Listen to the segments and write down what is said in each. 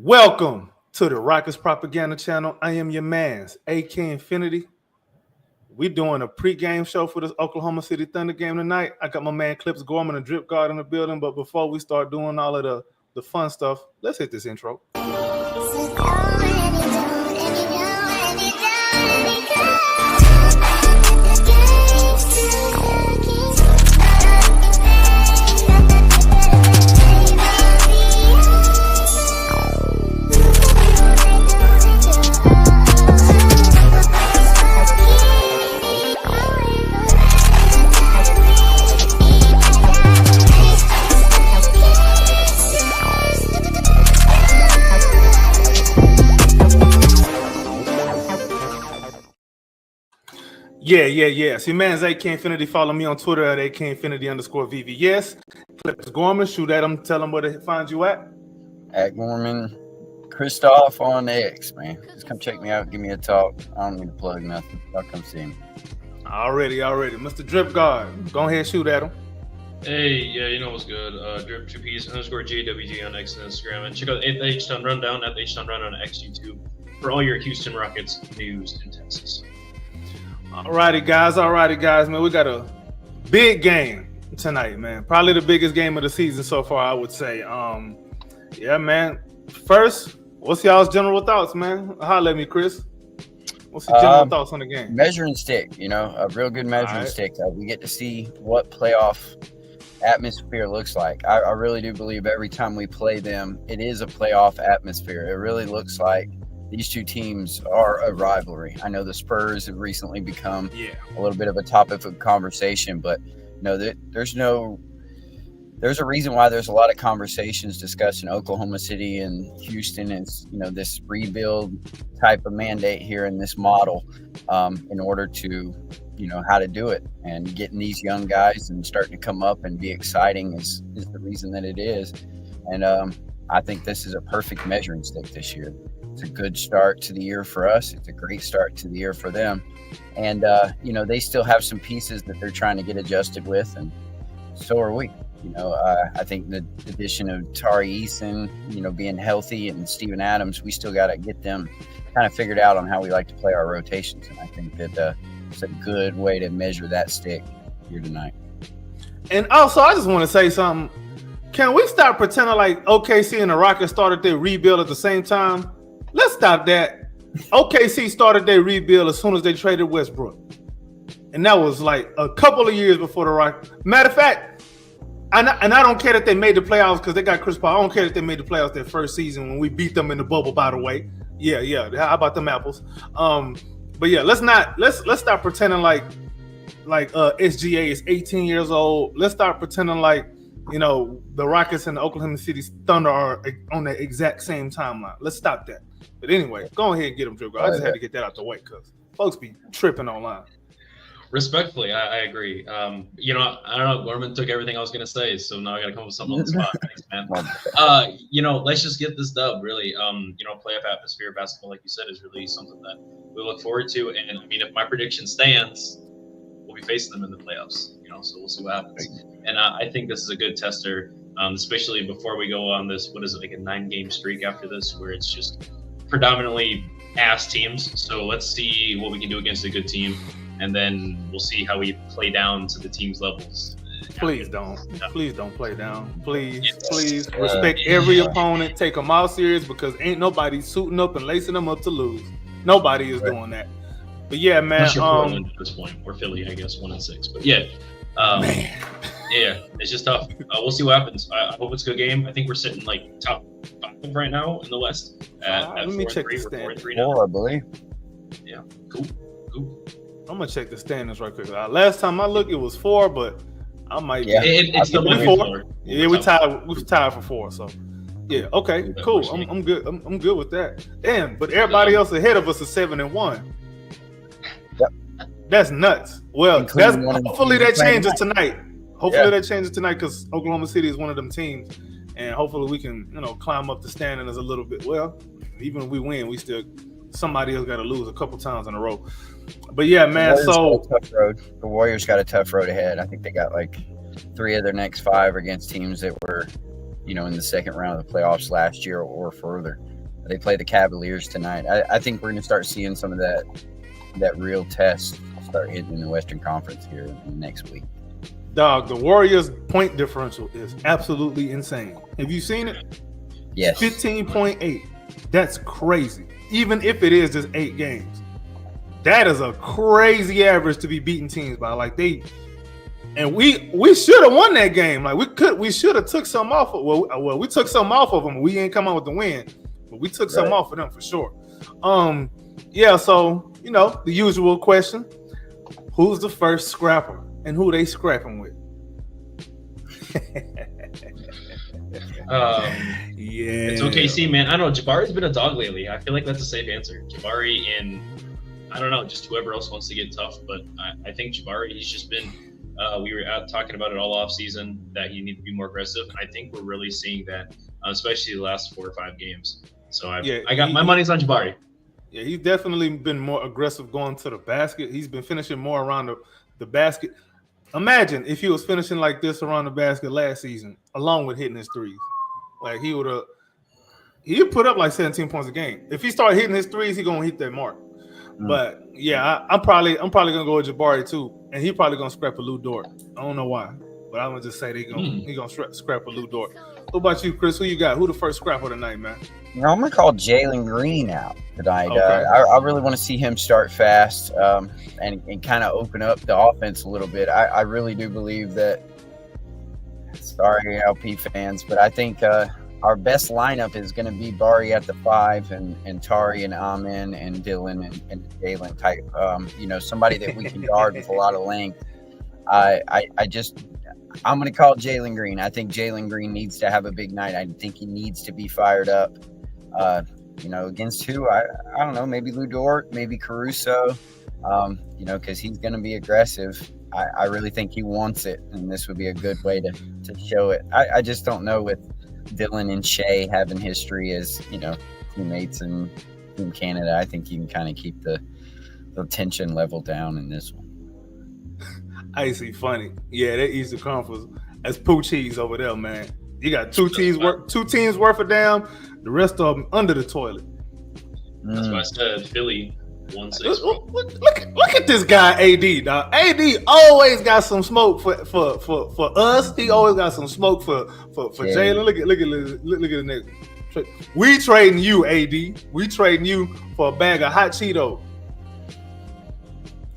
Welcome to the Rockets Propaganda Channel. I am your man's AK Infinity. We're doing a pregame show for this Oklahoma City Thunder game tonight. I got my man Clips Gorman and Drip Guard in the building. But before we start doing all of the fun stuff, let's hit this intro. Yeah. See, man's AK Infinity. Follow me on Twitter at AK Infinity_VVS. Clips Gorman, shoot at him, tell him where to find you at. At Gorman Christoph on X, man. Just come check me out, give me a talk. I don't need to plug nothing. Y'all come see me. Already. Mr. Drip Guard, go ahead, shoot at him. Hey, yeah, you know what's good. Drip 2Ps_JWG on X and Instagram. And check out the H-Town_Rundown at the H-Town_Rundown on X YouTube for all your Houston Rockets news in Texas. Alrighty, guys, man. We got a big game tonight, man. Probably the biggest game of the season so far, I would say. Yeah, man. First, what's y'all's general thoughts, man? Holla at me, Chris. What's your general thoughts on the game? Measuring stick, a real good measuring stick. We get to see what playoff atmosphere looks like. I really do believe every time we play them, it is a playoff atmosphere. It really looks like these two teams are a rivalry. I know the Spurs have recently become a little bit of a topic of conversation, but there's a reason why there's a lot of conversations discussing Oklahoma City and Houston and this rebuild type of mandate here in this model in order to how to do it, and getting these young guys and starting to come up and be exciting is the reason that it is. And I think this is a perfect measuring stick this year. It's a good start to the year for us. It's a great start to the year for them. And, they still have some pieces that they're trying to get adjusted with, and so are we. I think the addition of Tari Eason, being healthy, and Steven Adams, we still got to get them kind of figured out on how we like to play our rotations. And I think that it's a good way to measure that stick here tonight. And also, I just want to say something. Can we stop pretending like OKC and the Rockets started their rebuild at the same time? Let's stop that. OKC started their rebuild as soon as they traded Westbrook. And that was like a couple of years before the Rockets. Matter of fact, and I don't care that they made the playoffs because they got Chris Paul. I don't care that they made the playoffs their first season when we beat them in the bubble, by the way. Yeah. How about them apples? But yeah, let's stop pretending like SGA is 18 years old. Let's start pretending like the Rockets and the Oklahoma City Thunder are on the exact same timeline. Let's stop that. But anyway, go ahead and get them, Drip. I just had to get that out the way because folks be tripping online. Respectfully, I agree. I don't know. Gorman took everything I was going to say, so now I got to come up with something on the spot. Thanks, man. Let's just get this dub, really. Playoff atmosphere basketball, like you said, is really something that we look forward to. And, if my prediction stands, we'll be facing them in the playoffs, so we'll see what happens. And I think this is a good tester, especially before we go on this, what is it, like a 9-game streak after this, where it's just predominantly ass teams. So let's see what we can do against a good team, and then we'll see how we play down to the team's levels. Please don't play down. Please respect every opponent. Take them all serious, because ain't nobody suiting up and lacing them up to lose. Nobody is doing that. But yeah, man. Portland at this point, or Philly, I guess, 1-6. But yeah. Man. Yeah, it's just tough. We'll see what happens. I hope it's a good game. I think we're sitting like top 5 right now in the West. Let me check the standings. 4, I believe. Yeah, cool. I'm gonna check the standings right quick. Last time I looked, it was 4, but I might. Yeah, it's still 4. Yeah, we tied for 4. So yeah, okay, cool. I'm good. I'm good with that. Damn, but everybody else ahead of us is 7-1. Yep. That's nuts. Well, hopefully that changes tonight. That changes tonight, because Oklahoma City is one of them teams, and hopefully we can, climb up the standings a little bit. Well, even if we win, we still somebody else got to lose a couple times in a row. But yeah, man. The Warriors got a tough road ahead. I think they got like 3 of their next 5 against teams that were, in the second round of the playoffs last year or further. They play the Cavaliers tonight. I think we're going to start seeing some of that real test start hitting in the Western Conference here in the next week. Dog, the Warriors' point differential is absolutely insane. Have you seen it? Yes. 15.8. That's crazy. Even if it is just 8 games. That is a crazy average to be beating teams by. Like and we should have won that game. Like we should have took some off of we took some off of them. We ain't come out with the win. But we took some off of them for sure. Yeah, so the usual question. Who's the first scrapper and who they scrapping with? Yeah. It's OKC, man. I don't know. Jabari's been a dog lately. I feel like that's a safe answer. Jabari and I don't know, just whoever else wants to get tough. But I think Jabari, he's just been we were out talking about it all off season that you need to be more aggressive. And I think we're really seeing that, especially the last 4 or 5 games. So I got my money's on Jabari. Yeah, he's definitely been more aggressive going to the basket. He's been finishing more around the basket. Imagine if he was finishing like this around the basket last season, along with hitting his threes. Like he'd put up like 17 points a game. If he started hitting his threes, he's gonna hit that mark. But yeah, I'm probably gonna go with Jabari too, and he probably gonna scrap a Lou Dort. I don't know why, but I'm gonna just say he gonna scrap a Lou Dort. What about you, Chris? Who you got? Who the first scrapper tonight, man? I'm gonna call Jalen Green out tonight. Okay. I really want to see him start fast and kind of open up the offense a little bit. I really do believe that. Sorry, LP fans, but I think our best lineup is going to be Bari at the 5 and Tari and Amin and Dylan and Jalen type. Somebody that we can guard with a lot of length. I'm going to call Jalen Green. I think Jalen Green needs to have a big night. I think he needs to be fired up. Against who? I don't know. Maybe Lou Dort, maybe Caruso. Because he's going to be aggressive. I really think he wants it, and this would be a good way to show it. I just don't know with Dylan and Shea having history as teammates in Canada. I think you can kind of keep the tension level down in this one. I see. Funny, yeah. That Eastern Conference as poo cheese over there, man. You got two teams worth of down. The rest of them under the toilet. That's why I said Philly 1-6. Look at this guy, AD. Dog. AD always got some smoke for us. He always got some smoke for Jalen. Look at the next. We trading you, AD. We trading you for a bag of hot Cheetos.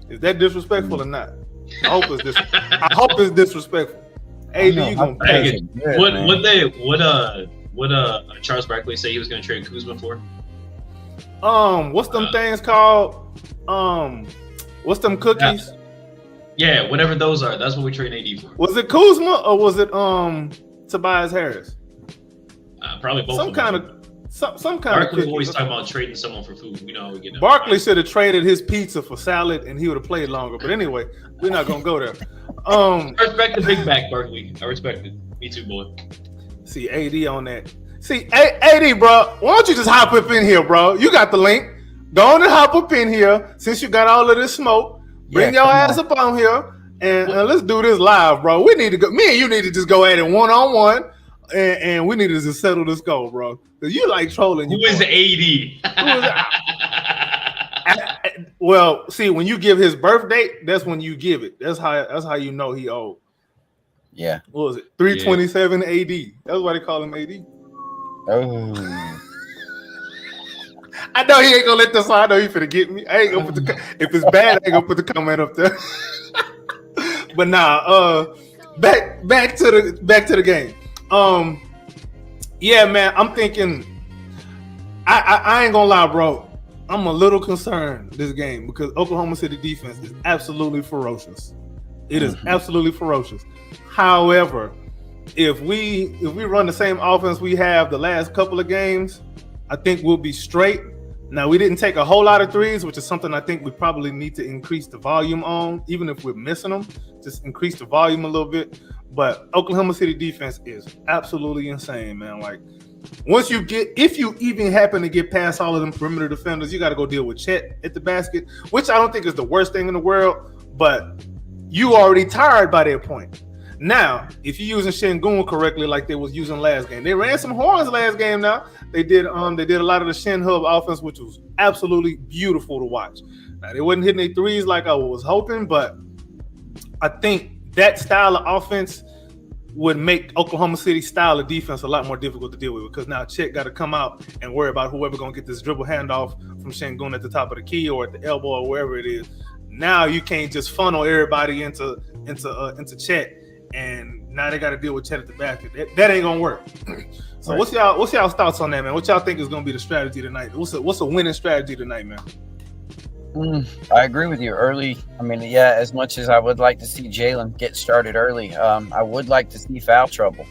Is that disrespectful or not? I hope it's disrespectful. AD, you gonna pay? Would Charles Barkley say he was gonna trade Kuzma for? What's them things called? What's them cookies? Yeah, whatever those are. That's what we trade AD for. Was it Kuzma or was it Tobias Harris? Probably both. Some kind of Barkley always talking about trading someone for food. We know how we get. Barkley should have traded his pizza for salad, and he would have played longer. But anyway, we're not gonna go there. I respect the big back, Barkley. I respect it. Me too, boy. See AD on that. See AD, bro. Why don't you just hop up in here, bro? You got the link. Go on and hop up in here since you got all of this smoke. Bring your ass up on here and let's do this live, bro. We need to go. Me and you need to just go at it 1-on-1. And we need to just settle this goal, bro. Because you like trolling. Who is AD? Well, see, when you give his birth date, that's when you give it. That's how you know he old. Yeah. What was it? 327 AD. That's why they call him AD. Oh. I know he ain't gonna let this slide. I know he finna get me. I ain't gonna put if it's bad, I ain't gonna put the comment up there. But nah, back to the game. Yeah, man, I'm thinking I ain't gonna lie, bro. I'm a little concerned this game because Oklahoma City defense is absolutely ferocious. It is absolutely ferocious. However, if we run the same offense we have the last couple of games, I think we'll be straight. Now, we didn't take a whole lot of threes, which is something I think we probably need to increase the volume on, even if we're missing them, just increase the volume a little bit. But Oklahoma City defense is absolutely insane, man. Like, if you even happen to get past all of them perimeter defenders, you got to go deal with Chet at the basket, which I don't think is the worst thing in the world, but you already tired by that point. Now, if you're using Şengün correctly, like they was using last game, they ran some horns last game. Now they did a lot of the Shen Hub offense, which was absolutely beautiful to watch. Now they wasn't hitting their threes like I was hoping, but I think that style of offense would make Oklahoma City's style of defense a lot more difficult to deal with, because now Chet got to come out and worry about whoever gonna get this dribble handoff from Şengün at the top of the key or at the elbow or wherever it is. Now you can't just funnel everybody into Chet. And now they got to deal with Chet at the basket. That ain't gonna work. So right. What's y'all thoughts on that, man? What y'all think is gonna be the strategy tonight? What's a winning strategy tonight, man? I agree with you. Early, I mean, yeah. As much as I would like to see Jalen get started early, I would like to see foul trouble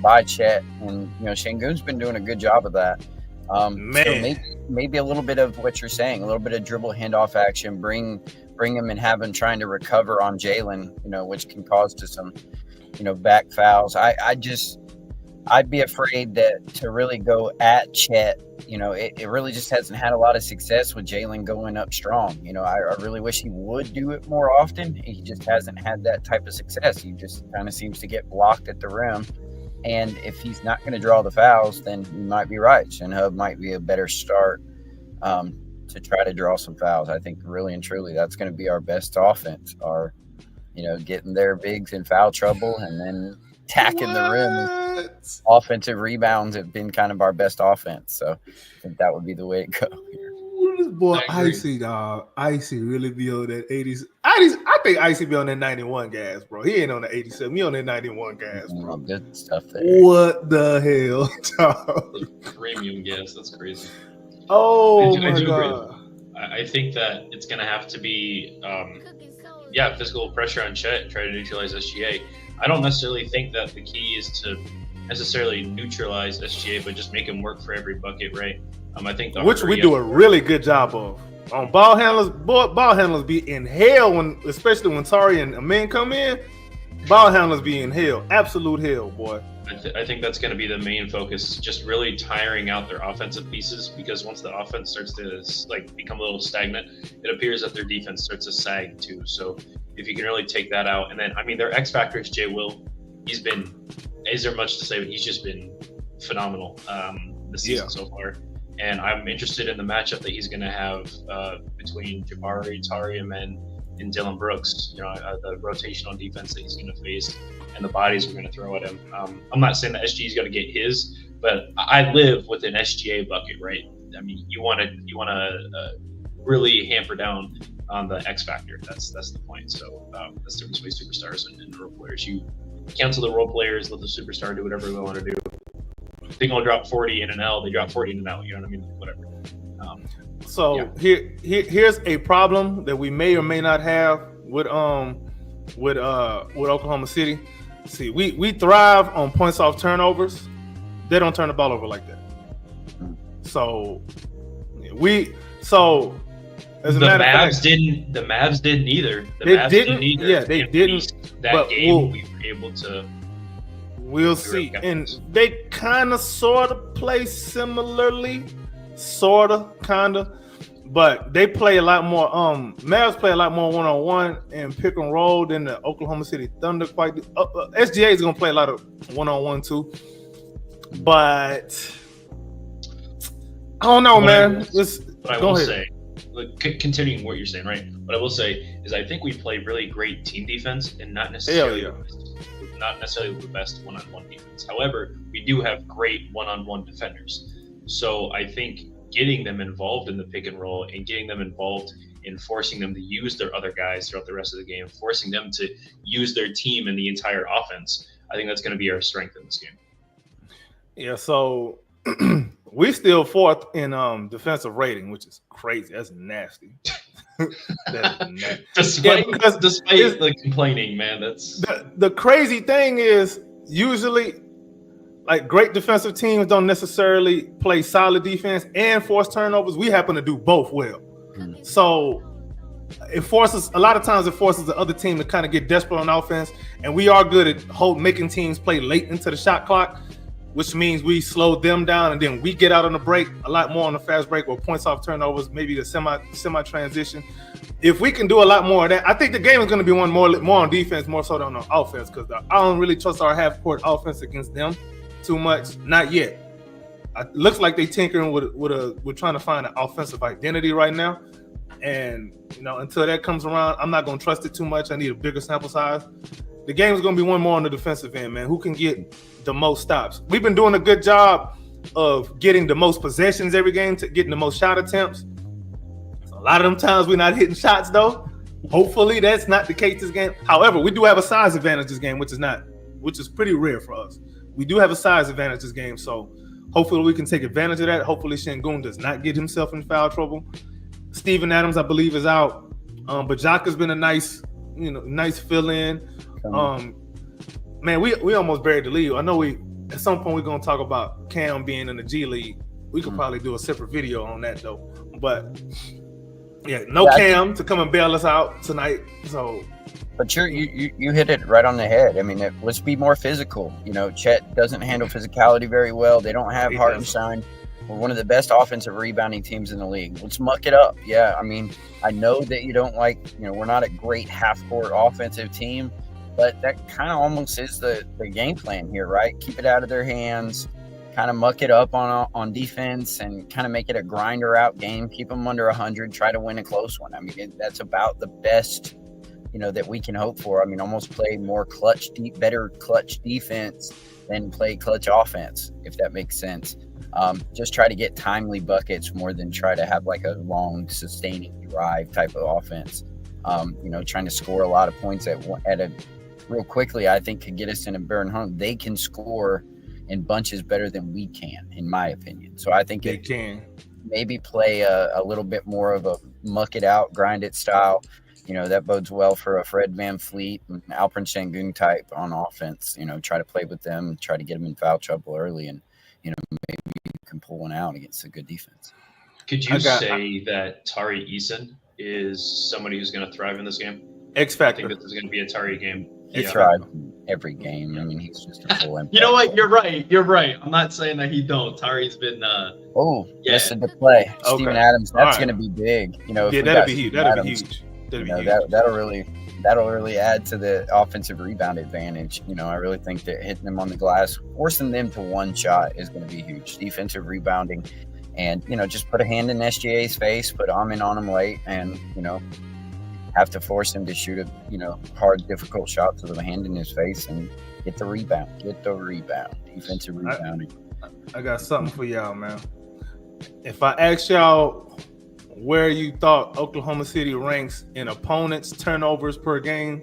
by Chet, and Şengün's been doing a good job of that. Man, so maybe a little bit of what you're saying, a little bit of dribble handoff action, bring him and have him trying to recover on Jalen, which can cause to some, back fouls. I'd be afraid to really go at Chet. It really just hasn't had a lot of success with Jalen going up strong. I really wish he would do it more often. He just hasn't had that type of success. He just kind of seems to get blocked at the rim. And if he's not going to draw the fouls, then you might be right. Shen Hub might be a better start to try to draw some fouls. I think really and truly that's going to be our best offense, getting their bigs in foul trouble and then attacking the rim. Offensive rebounds have been kind of our best offense. So I think that would be the way it goes here. This boy Icy, dog. Icy really be on that 80s. I think Icy be on that 91 gas, bro. He ain't on the 87. He on that 91 gas, bro. Good stuff there. What the hell, dog? Premium gas. That's crazy. Oh, my God. I think that it's going to have to be, physical pressure on Chet, try to neutralize SGA. I don't necessarily think that the key is to necessarily neutralize SGA, but just make him work for every bucket, right? I think which we do a really good job of. On ball handlers, ball handlers be in hell especially when Tari and Amin come in. Ball handlers be in hell, absolute hell, boy. I think that's going to be the main focus, just really tiring out their offensive pieces, because once the offense starts to become a little stagnant, it appears that their defense starts to sag too. So if you can really take that out, and then their X factor is Jay Will. Is there much to say, but he's just been phenomenal this season so far. And I'm interested in the matchup that he's going to have between Jabari, Tari, Amin, and Dylan Brooks. The rotational defense that he's going to face and the bodies we're going to throw at him. I'm not saying that SGA is going to get his, but I live with an SGA bucket, right? I mean, you want to really hamper down on the X factor. That's the point. So that's the difference between superstars and role players. You cancel the role players, let the superstar do whatever they want to do. They're going to drop 40 in an L, they drop 40 in an L, you know what I mean? Whatever. Here's a problem that we may or may not have with Oklahoma City. See, we thrive on points off turnovers. They don't turn the ball over like that. So as a matter of fact, the Mavs didn't either. They didn't. Yeah, they didn't. That game we were able to. We'll see. And they kind of sort of play similarly, sort of, kind of, but they play a lot more. Mavs play a lot more one-on-one and pick and roll than the Oklahoma City Thunder. SGA is gonna play a lot of one-on-one too, but I don't know, man. Go ahead. Continuing what you're saying, right? What I will say is I think we play really great team defense and not necessarily the best one-on-one defense. However, we do have great one-on-one defenders. So I think getting them involved in the pick and roll and getting them involved in forcing them to use their other guys throughout the rest of the game, forcing them to use their team in the entire offense, I think that's going to be our strength in this game. Yeah, so we still fourth in defensive rating, which is crazy. That's nasty. Despite the complaining, man, that's the crazy thing is usually like great defensive teams don't necessarily play solid defense and force turnovers. We happen to do both well. So it forces a lot of times the other team to kind of get desperate on offense, and we are good at making teams play late into the shot clock, which means we slow them down, and then we get out on the break a lot more on the fast break or points off turnovers, maybe the semi transition. if we can do a lot more of that, I think the game is going to be one more on defense, more so than on offense, because I don't really trust our half-court offense against them too much. Not yet. It looks like they tinkering with trying to find an offensive identity right now. And, until that comes around, I'm not going to trust it too much. I need a bigger sample size. The game is going to be one more on the defensive end, man. Who can get the most stops? We've been doing a good job of getting the most possessions every game, to getting the most shot attempts. So a lot of them times we're not hitting shots, though. Hopefully that's not the case this game. However, we do have a size advantage this game, which is pretty rare for us. We do have a size advantage this game, so hopefully we can take advantage of that. Hopefully Şengün does not get himself in foul trouble. Steven Adams, I believe, is out. But Jaka's been a nice fill-in. Man, we almost buried the lead. I know at some point we're gonna talk about Cam being in the G League. We could probably do a separate video on that though. But yeah, Cam to come and bail us out tonight. So, but you hit it right on the head. I mean, let's be more physical. Chet doesn't handle physicality very well. They don't have Hartenstein. We're one of the best offensive rebounding teams in the league. Let's muck it up. Yeah, I mean, I know that you don't like, we're not a great half-court offensive team, but that kind of almost is the game plan here, right? Keep it out of their hands, kind of muck it up on defense, and kind of make it a grinder-out game. Keep them under 100, try to win a close one. I mean, that's about the best, that we can hope for. I mean, almost play more better clutch defense than play clutch offense, if that makes sense. Just try to get timely buckets more than try to have like a long sustaining drive type of offense. Trying to score a lot of points at a real quickly, I think could get us in a burn home. They can score in bunches better than we can, in my opinion. So I think they can maybe play a little bit more of a muck it out, grind it style. That bodes well for a Fred VanVleet and Alperen Şengün type on offense. Try to play with them, try to get them in foul trouble early, and maybe you can pull one out against a good defense. Could you say that Tari Eason is somebody who's going to thrive in this game? X factor. I think this is going to be a Tari game. He thrives in every game. I mean, he's just a full impact. You know what? You're right. I'm not saying that he don't. Tari's been listen to play. Okay. Steven Adams, that's going to be big. That'll be huge. That'll be huge. That'll really add to the offensive rebound advantage. I really think that hitting them on the glass, forcing them to one shot is going to be huge. Defensive rebounding, and just put a hand in SGA's face, put Amin on him late, and have to force him to shoot a hard, difficult shots with a hand in his face and get the rebound. Defensive rebounding. I got something for y'all, man. If I ask y'all where you thought Oklahoma City ranks in opponents' turnovers per game,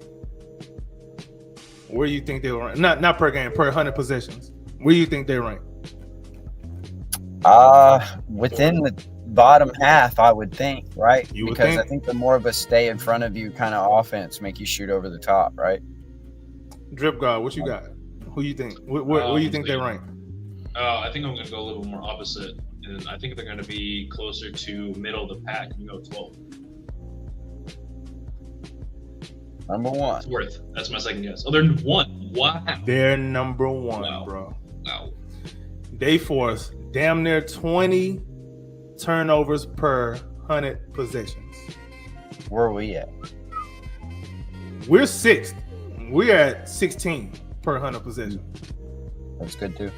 where you think they rank? Not per game, per 100 possessions. Where you think they rank? Within the bottom half, I would think, right? Because I think the more of a stay in front of you kind of offense make you shoot over the top, right? Drip guard, what you got? Who you think? Where you think they rank? I think I'm going to go a little more opposite. And I think they're going to be closer to middle of the pack and go 12. Number one. It's worth. That's my second guess. Oh, they're one. Wow. They're number one, bro. Wow. They force damn near 20 turnovers per 100 possessions. Where are we at? We're 6th. We're at 16 per 100 possessions. That's good too.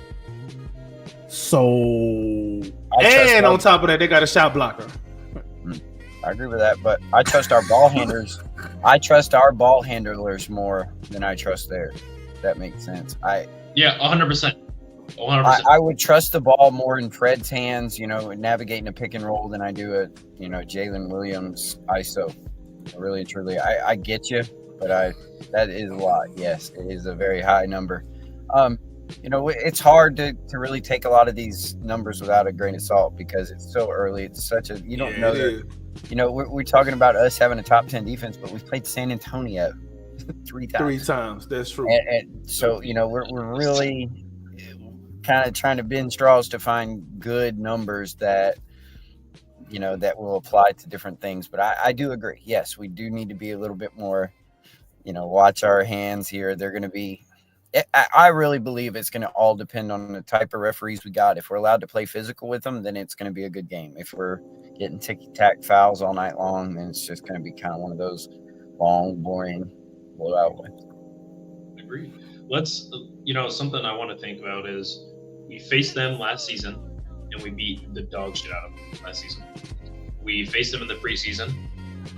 So, and on top of that, they got a shot blocker. I agree with that, but I trust our ball handlers. I trust our ball handlers more than I trust theirs. That makes sense. 100%. I would trust the ball more in Fred's hands, navigating a pick and roll than I do a, Jalen Williams ISO. Really and truly, I get you, but that is a lot. Yes, it is a very high number. It's hard to really take a lot of these numbers without a grain of salt because it's so early. It's such a, you don't know that, we're talking about us having a top 10 defense, but we've played San Antonio 3 times. 3 times, that's true. And so, we're really kind of trying to bend straws to find good numbers that, that will apply to different things. But I do agree. Yes, we do need to be a little bit more, watch our hands here. They're going to be I really believe it's going to all depend on the type of referees we got. If we're allowed to play physical with them, then it's going to be a good game. If we're getting ticky-tack fouls all night long, then it's just going to be kind of one of those long, boring blowout ones. Agreed. Let's, something I want to think about is we faced them last season and we beat the dog shit out of them last season. We faced them in the preseason.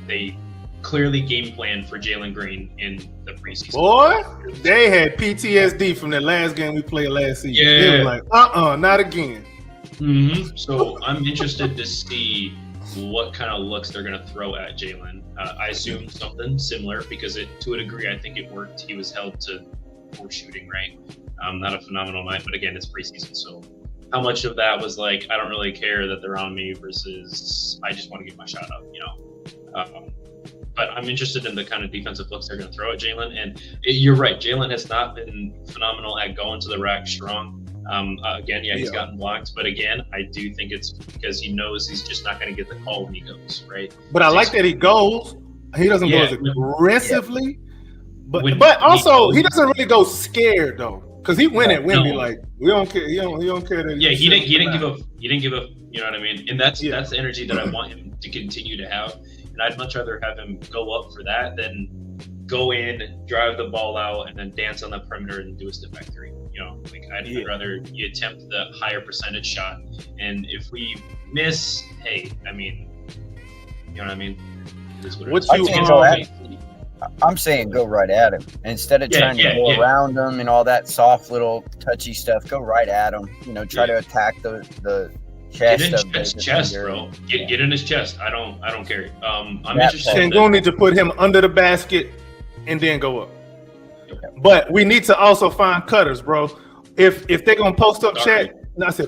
They clearly game planned for Jalen Green in the preseason. Boy, they had PTSD from that last game we played last season. Yeah. They were like, not again. Mm-hmm. So I'm interested to see what kind of looks they're going to throw at Jalen. I assume something similar because to a degree, I think it worked. He was held to 4 shooting, right? Not a phenomenal night, but again, it's preseason. So how much of that was like, I don't really care that they're on me versus I just want to get my shot up, But I'm interested in the kind of defensive looks they're going to throw at Jalen. And you're right, Jalen has not been phenomenal at going to the rack strong. He's gotten blocked. But again, I do think it's because he knows he's just not going to get the call when he goes, right? But I like that he goes. He doesn't go as aggressively. But also, he doesn't really go scared, though. Because he went at Wemby like, we don't care. He don't care that. Yeah, he didn't give up. He didn't give up. You know what I mean? And that's the energy that I want him to continue to have. And I'd much rather have him go up for that than go in, drive the ball out, and then dance on the perimeter and do a step back 3. I'd rather you attempt the higher percentage shot. And if we miss, hey, I mean, you know what I mean? I'm saying go right at him instead of trying to go around him and all that soft little touchy stuff. Go right at him. Try to attack the chest. Get in his chest, bro. Get in his chest. I don't care. I'm interested. Sengun need to put him under the basket and then go up. Okay. But we need to also find cutters, bro. If they're gonna post up Chet, post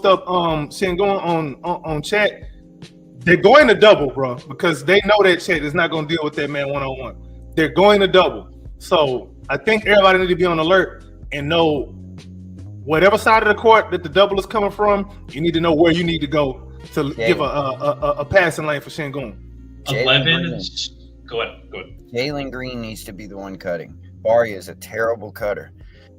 up Sengun on Chet. They're going to double, bro, because they know that Chet is not going to deal with that man one-on-one. They're going to double. So I think everybody need to be on alert and know whatever side of the court that the double is coming from, you need to know where you need to go to give a passing lane for Sengun. 11. Go ahead. Jalen Green needs to be the one cutting. Bari is a terrible cutter.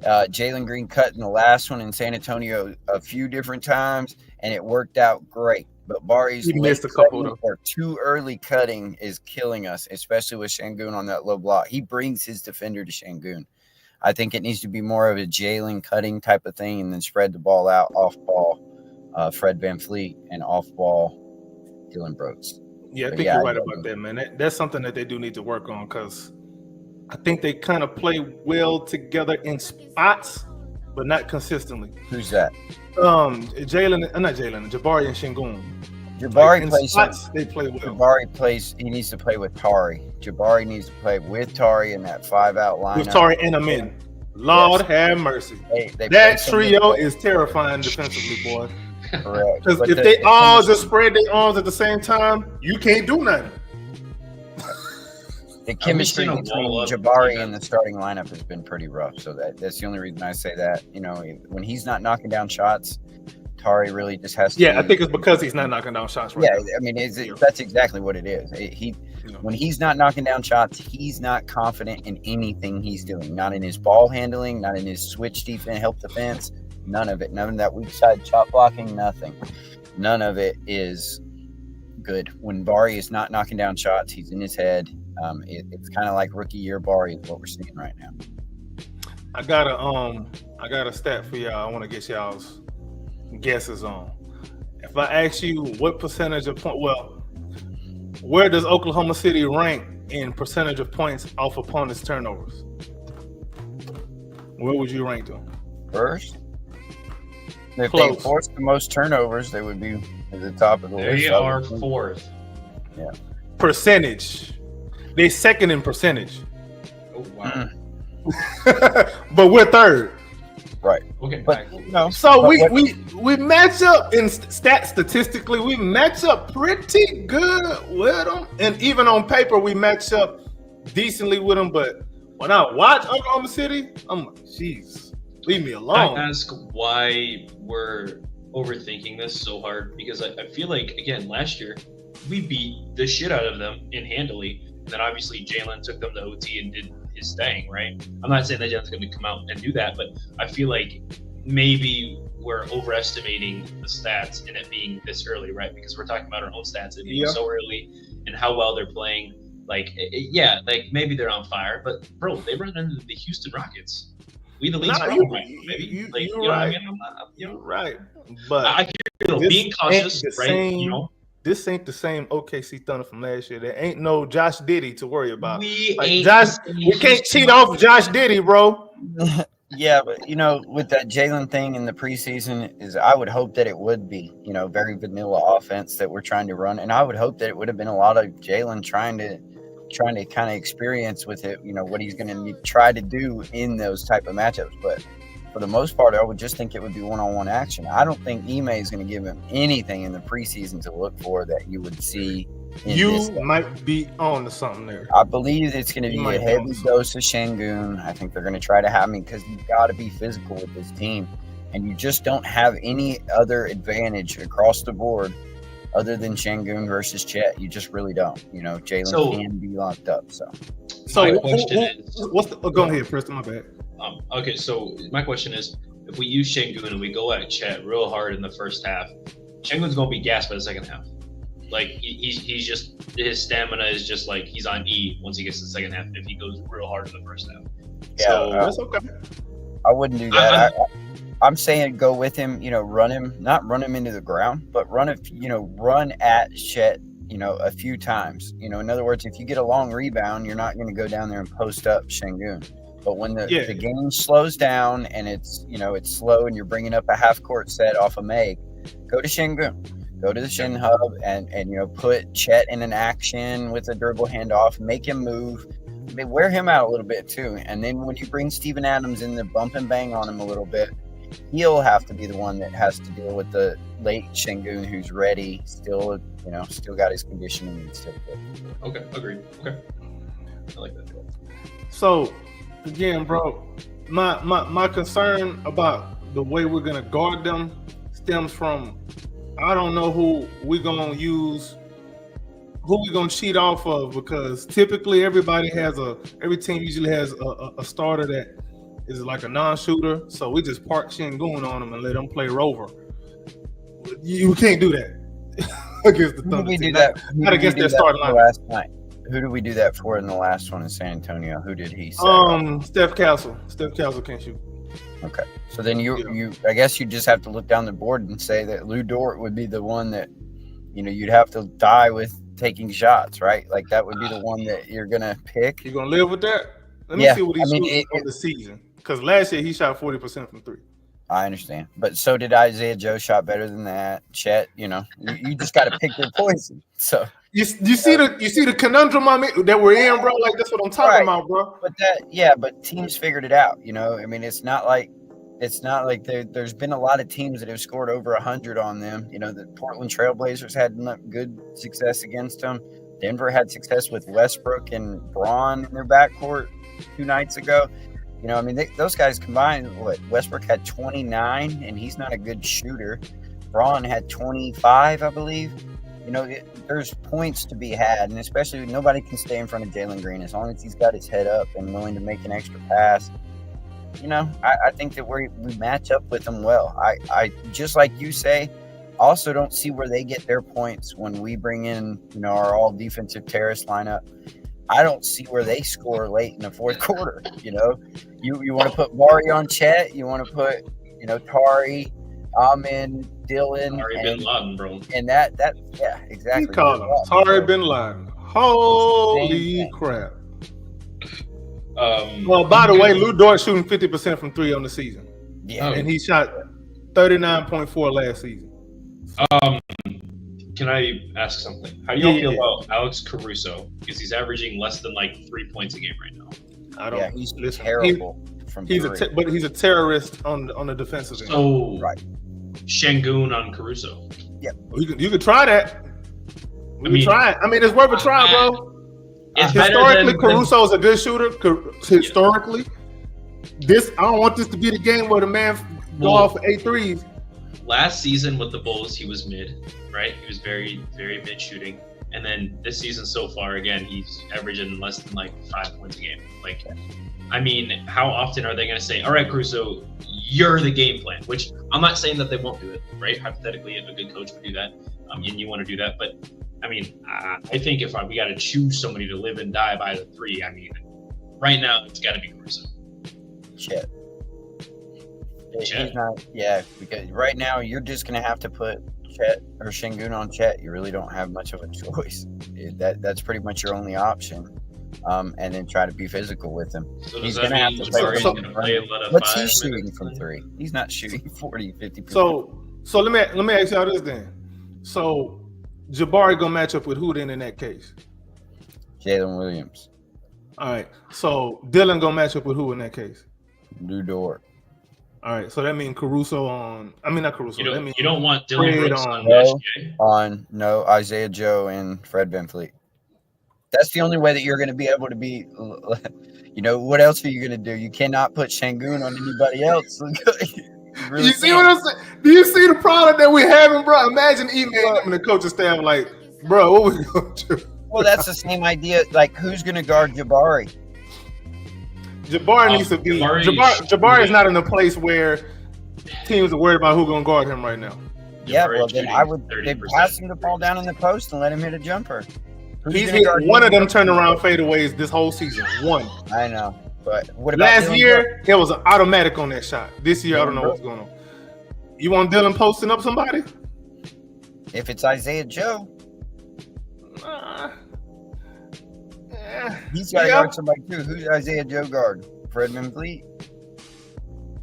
Jalen Green cut in the last one in San Antonio a few different times, and it worked out great. But Bari's missed a couple or too early cutting is killing us, especially with Sengun on that low block. He brings his defender to Sengun. I think it needs to be more of a Jalen cutting type of thing and then spread the ball out off ball, Fred VanVleet, and off ball, Dylan Brooks. Yeah, I think you're right about that, man. That's something that they do need to work on because I think they kind of play well together in spots, but not consistently. Who's that? Jabari and Sengun. Jabari plays spots, they play well. Jabari plays. He needs to play with Tari. Jabari needs to play with Tari in that 5-out lineup. With Tari and Amin. Lord have mercy. That trio is terrifying defensively, boy. Correct. Because if they all just spread their arms at the same time, you can't do nothing. The chemistry between Jabari and the starting lineup has been pretty rough. So that's the only reason I say that. When he's not knocking down shots, Tari really just has to. Yeah, I think it's because he's not knocking down shots right now. I mean, that's exactly what it is. When he's not knocking down shots, he's not confident in anything he's doing. Not in his ball handling, not in his switch defense, help defense, none of it. None of that weak side shot blocking, nothing. None of it is good. When Bari is not knocking down shots, he's in his head. It's kind of like rookie year Bari is what we're seeing right now. I got a stat for y'all. I want to get y'all's guesses on. If I ask you what percentage of where does Oklahoma City rank in percentage of points off opponents' turnovers? Where would you rank them? First. If they force the most turnovers, they would be at the top of the list. They are fourth. Yeah. Percentage. They second in percentage. Oh wow. But we're third. Right. Okay. But so we match up in statistically, we match up pretty good with them, and even on paper we match up decently with them. But when I watch Oklahoma City, I'm like, jeez, leave me alone. I ask why we're overthinking this so hard because I feel like again last year we beat the shit out of them handily. And then obviously Jalen took them to OT and did his staying, right? I'm not saying that Jalen's going to come out and do that, but I feel like maybe we're overestimating the stats and it being this early, right? Because we're talking about our own stats, it being so early and how well they're playing. Like, yeah, like maybe they're on fire, but bro, they run into the Houston Rockets. We the league's problem right now, maybe. You know right. what I mean? You're right. But I hear being cautious, right? This ain't the same OKC Thunder from last year. There ain't no Josh Giddey to worry about. We can't cheat off Josh Giddey, bro. Yeah, but with that Jalen thing in the preseason, is I would hope that it would be, very vanilla offense that we're trying to run, and I would hope that it would have been a lot of Jalen trying to kind of experience with it, what he's going to try to do in those type of matchups. But for the most part, I would just think it would be one-on-one action. I don't think Ime is going to give him anything in the preseason to look for that you would see. You might be on to something there. I believe it's going to be a heavy dose of Şengün. I think they're going to try to have me because you've got to be physical with this team, and you just don't have any other advantage across the board other than Şengün versus Chet. You just really don't. Jalen can be locked up. So my question is, go ahead, Preston. My bad. Okay, so my question is, if we use Şengün and we go at Chet real hard in the first half, Şengün's going to be gassed by the second half. Like he's just, his stamina is just like he's on E once he gets to the second half if he goes real hard in the first half. Yeah, so that's okay. I wouldn't do that. I'm saying go with him, run him, not run him into the ground, but run at Chet, a few times. In other words, if you get a long rebound, you're not going to go down there and post up Şengün. But when the game slows down and it's slow and you're bringing up a half court set off of Meg, go to Şengün. Go to the Shin Hub and put Chet in an action with a dribble handoff, make him move, wear him out a little bit too. And then when you bring Steven Adams in the bump and bang on him a little bit, he'll have to be the one that has to deal with the late Şengün who's ready, still got his conditioning and stuff. Okay, agreed. Okay, I like that. So again, bro, my concern about the way we're gonna guard them stems from, I don't know who we're gonna cheat off of, because typically every team usually has a starter that is like a non-shooter. So we just park Şengün on them and let them play rover. You can't do that against the Thunder. We do that. Not against their starting line. Last night. Who did we do that for in the last one in San Antonio? Who did he say? Steph Castle. Steph Castle can't shoot. Okay, so then you I guess you just have to look down the board and say that Lou Dort would be the one that you'd have to die with taking shots, right? Like that would be the one that you're gonna pick. You're gonna live with that? Let me see what he's shooting on the season. Because last year he shot 40% from three. I understand, but so did Isaiah Joe. Shot better than that. Chet, you just got to pick your poison. So you see the conundrum that we're in, bro. Like that's what I'm talking about, bro. But teams figured it out. I mean, it's not like there's been a lot of teams that have scored over 100 on them. The Portland Trailblazers had good success against them. Denver had success with Westbrook and Braun in their backcourt 2 nights ago. Those guys combined, Westbrook had 29, and he's not a good shooter. Braun had 25, I believe. There's points to be had, and especially nobody can stay in front of Jalen Green as long as he's got his head up and willing to make an extra pass. I think that we match up with them well. I just like you say, also don't see where they get their points when we bring in, our all defensive terrorist lineup. I don't see where they score late in the fourth quarter. You want to put Mari on Chet, you want to put, Tari, Amin, Dylan, Tari bin Laden, bro. And that yeah, exactly. He called him Tari bin Laden. Holy crap. Well, by the way, Lou Dort shooting 50% from three on the season. Yeah. And he shot 39.4 last season. Can I ask something? How do you feel about Alex Caruso? Because he's averaging less than 3 points a game right now. I don't. Yeah, he's terrible from three. But he's a terrorist on the defensive end. So Şengün on Caruso. Yeah, you could try that. We can try it. I mean, it's worth a try, bro. Historically, Caruso is a good shooter. Historically, I don't want this to be the game where the man go off for 8 threes. Last season with the Bulls, he was mid, right? He was very, very mid shooting. And then this season so far, again, he's averaging less than like 5 points a game. Like, I mean, how often are they going to say, all right, Caruso, you're the game plan? Which I'm not saying that they won't do it, right? Hypothetically, if a good coach would do that, and you want to do that. But, I mean, I think if we got to choose somebody to live and die by the three, I mean, right now, it's got to be Caruso. Chet. He's not, because right now you're just going to have to put Chet or Şengün on Chet. You really don't have much of a choice. That's pretty much your only option. And then try to be physical with him. So he's going to have to play. What's he shooting from three? He's not shooting 40, 50%. So let me ask y'all this then. So Jabari gonna match up with who then in that case? Jalen Williams. All right. So Dylan gonna match up with who in that case? Lou Dort. All right. So that means Caruso on. I mean not Caruso. You don't want Dylan Brooks on SGA? Isaiah Joe and Fred VanVleet. That's the only way that you're going to be able to be. You know what else are you going to do? You cannot put Şengün on anybody else. You see what I'm saying? Do you see the problem that we're having, bro? Imagine emailing them and the coaching staff like, bro, what we going to do? Well, that's the same idea. Like, who's going to guard Jabari? Jabari needs to be. Jabari is not in a place where teams are worried about who's going to guard him right now. Yeah, well, then I would pass him the ball down in the post and let him hit a jumper. He's hit one of them turnaround fadeaways this whole season. One. I know. But what about last year? It was an automatic on that shot. This year, I don't know what's going on. You want Dylan posting up somebody? If it's Isaiah Joe, he's got to guard somebody too. Who's Isaiah Joe guard? Fred VanVleet?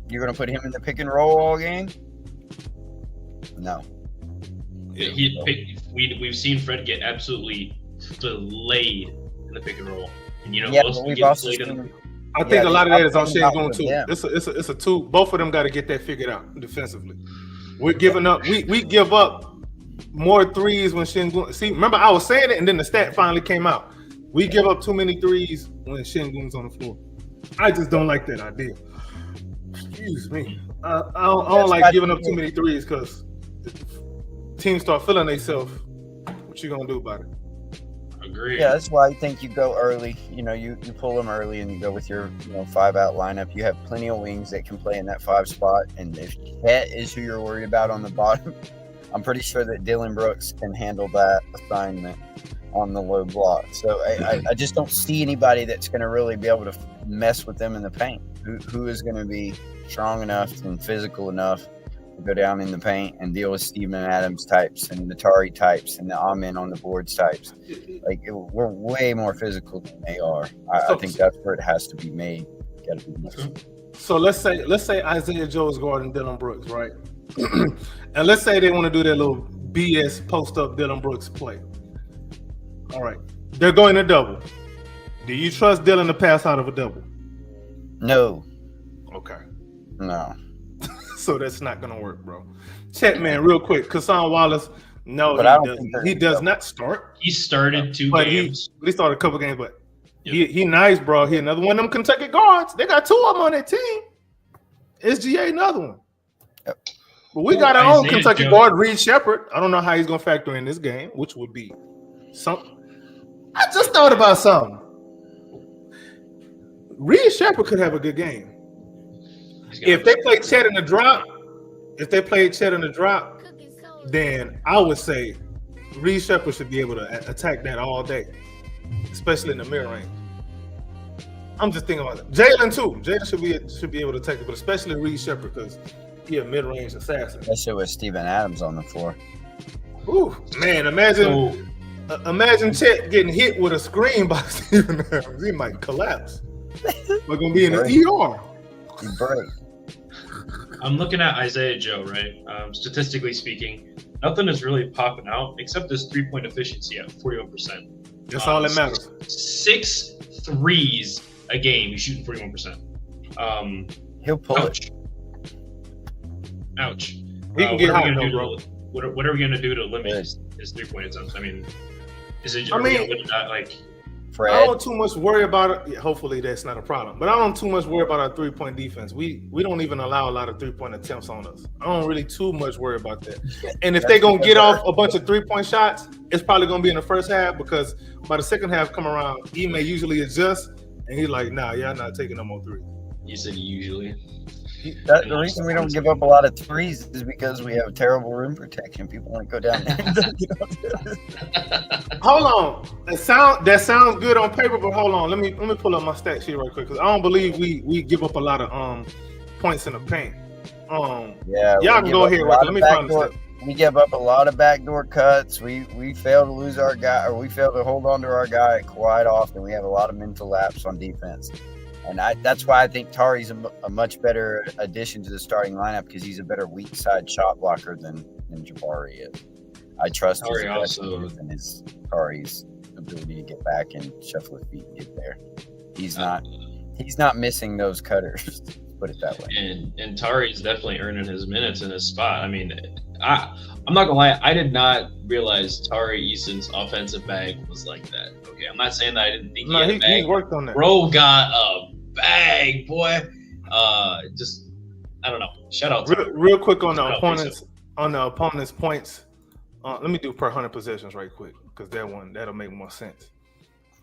You're going to put him in the pick and roll all game? No. We've seen Fred get absolutely delayed in the pick and roll, and I think a lot of that is on Şengün too. It's a two. Both of them got to get that figured out defensively. We're giving up. We give up more threes when Şengün. See, remember I was saying it, and then the stat finally came out. We give up too many threes when Şengün's on the floor. I just don't like that idea. Excuse me. I don't like giving up too many threes because teams start feeling themselves. What you gonna do about it? Agree. Yeah, that's why I think you go early. You know, you pull them early and you go with your 5-out lineup. You have plenty of wings that can play in that 5 spot. And if Chet is who you're worried about on the bottom, I'm pretty sure that Dylan Brooks can handle that assignment on the low block. So I just don't see anybody that's going to really be able to mess with them in the paint. Who is going to be strong enough and physical enough to go down in the paint and deal with Steven Adams types and the Tari types and the Amen on the boards types. Like, we're way more physical than they are. I think that's where it has to be made. So let's say Isaiah Joe is guarding Dylan Brooks, right? And let's say they want to do their little BS post up Dylan Brooks play. All right, they're going to double. Do you trust Dylan to pass out of a double? No. Okay. No. So that's not gonna work, bro. Chet, man, real quick. Kassan Wallace, no, but he does not start. He started 2 games. He started a couple games, but he nice, bro. He another one of them Kentucky guards. They got 2 of them on their team. SGA another one. Yep. But we got our own Kentucky guard, Reed Shepherd. I don't know how he's gonna factor in this game, which would be something. I just thought about something. Reed Shepherd could have a good game. If they play Chet in the drop, then I would say Reed Shepherd should be able to attack that all day, especially in the mid-range. I'm just thinking about it. Jalen too. Jalen should be able to attack it, but especially Reed Shepherd because he a mid-range assassin. Especially with Steven Adams on the floor. Ooh, man, imagine Chet getting hit with a screen by Steven Adams. He might collapse. We're gonna be in the ER. He break. I'm looking at Isaiah Joe, right? Statistically speaking, nothing is really popping out except his 3-point efficiency at 41%. That's all that matters. 6 threes a game, he's shooting 41%. He'll pull it. Ouch. He can get hot, bro. What are we gonna do to limit his 3-point attempts? I mean, is it? Are we gonna limit that, like? Fred. I don't too much worry about it. Yeah, hopefully that's not a problem. But I don't too much worry about our 3-point defense. We don't even allow a lot of 3-point attempts on us. I don't really too much worry about that. And if they're gonna get off a bunch of 3-point shots, it's probably gonna be in the first half because by the second half come around, he may usually adjust and he's like, nah, y'all not taking no more threes. You said usually. The reason we don't give up a lot of threes is because we have terrible rim protection. People want to go down there. Hold on. That sounds good on paper, but hold on. Let me pull up my stat sheet right quick because I don't believe we give up a lot of points in the paint. Yeah, y'all can go ahead right there. Let me find the We give up a lot of backdoor cuts. We fail to lose our guy, or we fail to hold on to our guy quite often. We have a lot of mental lapse on defense. And that's why I think Tari's a much better addition to the starting lineup because he's a better weak side shot blocker than Jabari is. I trust his Tari's ability to get back and shuffle his feet and get there. He's not missing those cutters. Put it that way. And Tari's definitely earning his minutes in his spot. I mean, I'm not gonna lie, I did not realize Tari Eason's offensive bag was like that. Okay, I'm not saying that I didn't think he had a bag. He worked on that. Bro got a bag, boy. Just I don't know. Shout out to real quick on the opponent's points. Let me do per 100 possessions right quick because that'll make more sense.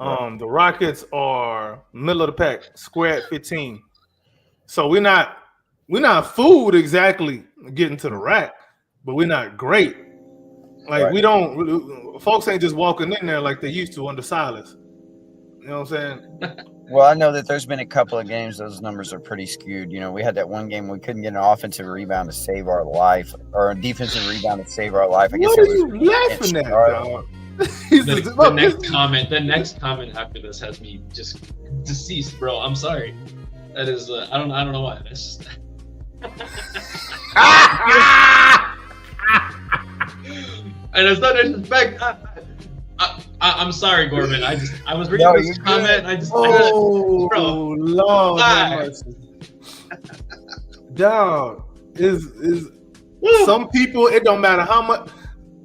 The Rockets are middle of the pack, square at 15. So we're not fooled exactly getting to the rack, but we're not great. Like we don't folks ain't just walking in there like they used to under Silas. You know what I'm saying? Well, I know that there's been a couple of games those numbers are pretty skewed. You know, we had that one game we couldn't get an offensive rebound to save our life, or a defensive rebound to save our life. I guess what are you laughing at, dog? The next comment after this has me just deceased, bro. I'm sorry. That is, I don't know why. That's just. And it's not disrespect. I'm sorry, Gorman. I was reading this comment. Bro, Lord, dog is some people. It don't matter how much.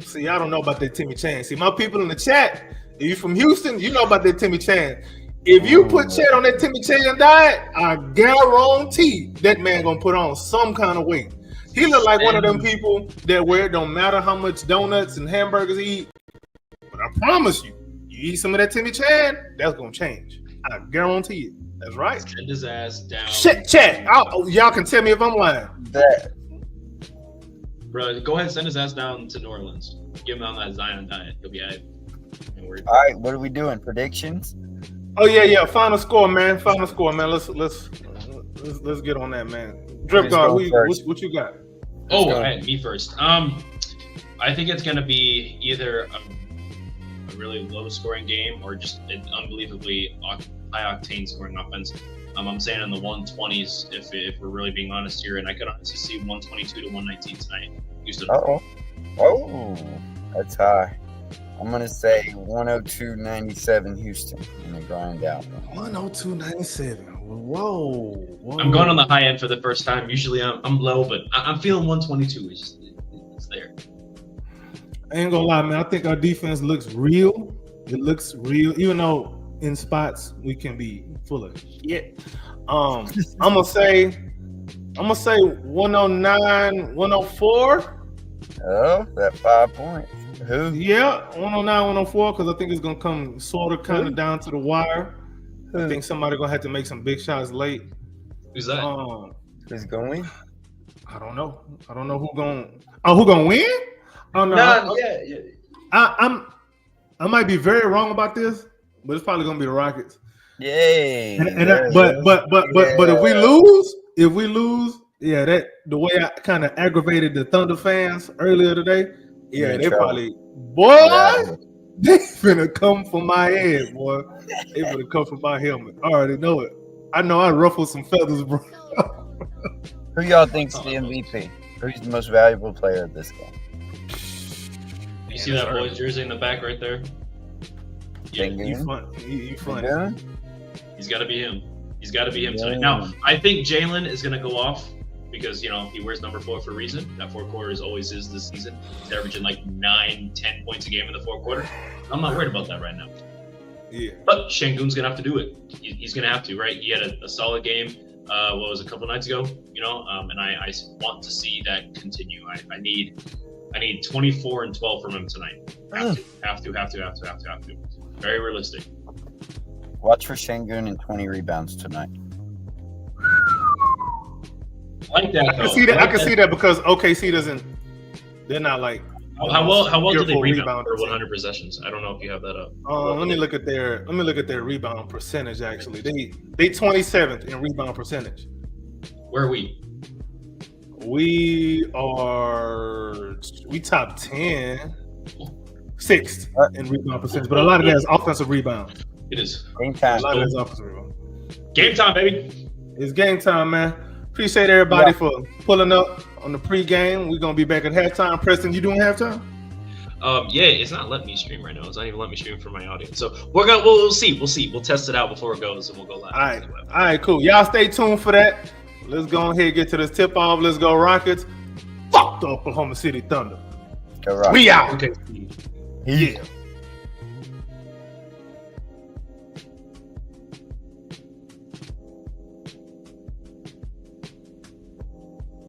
See, I don't know about that Timmy Chan. See, my people in the chat. If you from Houston, you know about that Timmy Chan. If you put Chan on that Timmy Chan diet, I guarantee that man gonna put on some kind of weight. He look like one of them people that where it don't matter how much donuts and hamburgers he eat. But I promise you, you eat some of that Timmy Chan, that's gonna change. I guarantee it. That's right. Send his ass down. Shit, chat. Y'all can tell me if I'm lying. Bro, go ahead and send his ass down to New Orleans. Give him on that Zion diet. He'll be all right. All right, what are we doing? Predictions? Oh yeah. Final score, man. Let's get on that, man. Drip God, what you got? Oh, me first. I think it's gonna be either a really low scoring game or just an unbelievably high octane scoring offense. I'm saying in the 120s if we're really being honest here, and I could honestly see 122 to 119 tonight. Houston. Oh, that's high. I'm gonna say 102-97 Houston. I'm gonna grind out. 102-97. Whoa. I'm going on the high end for the first time. Usually I'm low, but I'm feeling 122. It's there. I ain't gonna lie, man. I think our defense looks real. It looks real, even though in spots we can be full of shit. I'm gonna say 109, 104. Oh, that 5 points. Who? Yeah, 109, 104, because I think it's gonna come sort of kind of down to the wire. I think somebody gonna have to make some big shots late. Who's that? Who's gonna win? I don't know. Who gonna win? Oh no. Yeah. I might be very wrong about this, but it's probably gonna be the Rockets. Yay! But if we lose, yeah, that the way I kind of aggravated the Thunder fans earlier today, yeah, they probably they finna come for my head, boy. They finna come for my helmet. I already know it. I know I ruffled some feathers, bro. Who y'all think's the MVP? Who's the most valuable player of this game? You see that boy's jersey in the back right there? Yeah, you funny. He's got to be him. He's got to be him tonight. Now, I think Jalen is going to go off because, he wears number 4 for a reason. That fourth quarter is always his this season. He's averaging like 9-10 points a game in the fourth quarter. I'm not worried about that right now. Yeah. But Şengün's gonna have to do it. He's gonna have to, right? He had a solid game. What was it, a couple nights ago? And I want to see that continue. I need 24 and 12 from him tonight. Have to. Very realistic. Watch for Şengün and 20 rebounds tonight. I like that. I can see that. I can see that because OKC doesn't. They're not like. How well do they rebound for team. 100 possessions? I don't know if you have that up. Let me look at their rebound percentage. Actually, they 27th in rebound percentage. Where are we? We top 10, 6th in rebound percentage, but a lot of that is offensive rebound. It is. Game time. A lot of that is offensive rebound. Game time, baby. It's game time, man. Appreciate everybody for pulling up on the pregame. We're gonna be back at halftime. Preston, you doing halftime? Yeah, it's not letting me stream right now. It's not even letting me stream for my audience. So we'll see. We'll test it out before it goes, and we'll go live. All right, cool. Y'all stay tuned for that. Let's go ahead and get to this tip off. Let's go Rockets. Fuck the Oklahoma City Thunder. Go Rockets. We out. Okay. Yeah.